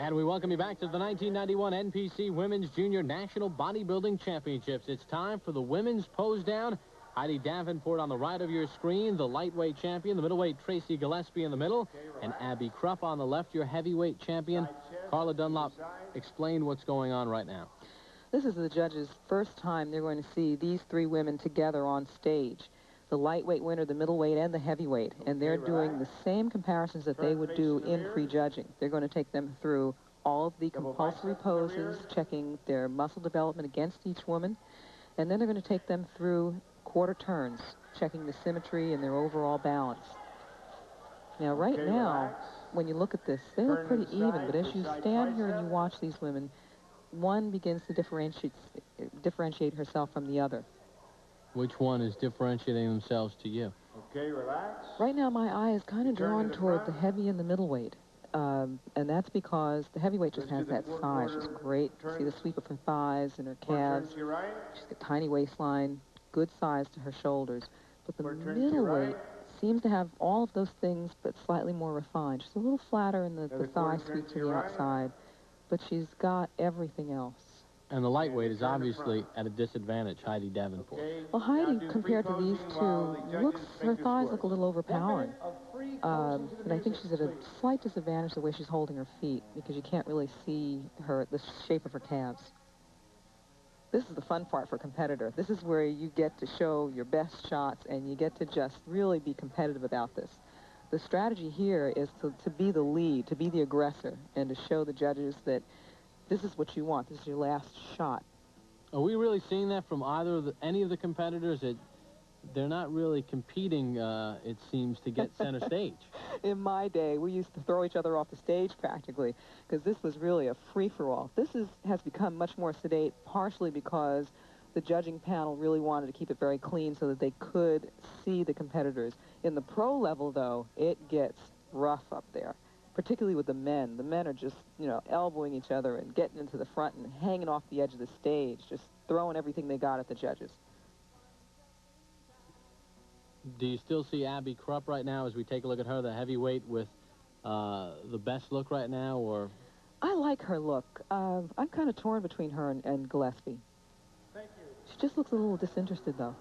And we welcome you back to the 1991 NPC Women's Junior National Bodybuilding Championships. It's time for the women's Posedown. Heidi Davenport on the right of your screen, the lightweight champion, the middleweight Tracy Gillespie in the middle, and Abby Krupp on the left, your heavyweight champion. Carla Dunlop, explain what's going on right now. This is the judges' first time they're going to see these three women together on stage. The lightweight winner, the middleweight, and the heavyweight. And they're doing the same comparisons that they would do in pre-judging. They're going to take them through all of the compulsory poses, checking their muscle development against each woman. And then they're going to take them through quarter turns, checking the symmetry and their overall balance. Now, right now, when you look at this, they look pretty even. But as you stand here and you watch these women, one begins to differentiate herself from the other. Which one is differentiating themselves to you? Okay, relax. Right now, my eye is kind of drawn toward the heavy and the middleweight. And that's because the heavyweight just has that size. She's great. You see the sweep of her thighs and her calves. She's got a tiny waistline, good size to her shoulders. But the middleweight seems to have all of those things, but slightly more refined. She's a little flatter in the thigh sweep to the outside, but she's got everything else. And the lightweight is obviously at a disadvantage, Heidi Davenport. Well, Heidi, compared to these two, her thighs look a little overpowering. And I think she's at a slight disadvantage the way she's holding her feet, because you can't really see the shape of her calves. This is the fun part for a competitor. This is where you get to show your best shots, and you get to just really be competitive about this. The strategy here is to be the lead, to be the aggressor, and to show the judges that this is what you want. This is your last shot. Are we really seeing that from any of the competitors? They're not really competing, it seems, to get center stage. In my day, we used to throw each other off the stage practically, because this was really a free-for-all. This has become much more sedate, partially because the judging panel really wanted to keep it very clean so that they could see the competitors. In the pro level, though, it gets rough up there, particularly with the men. The men are just, elbowing each other and getting into the front and hanging off the edge of the stage, just throwing everything they got at the judges. Do you still see Abby Krupp right now as we take a look at her, the heavyweight, with the best look right now, or? I like her look. I'm kind of torn between her and Gillespie. Thank you. She just looks a little disinterested, though.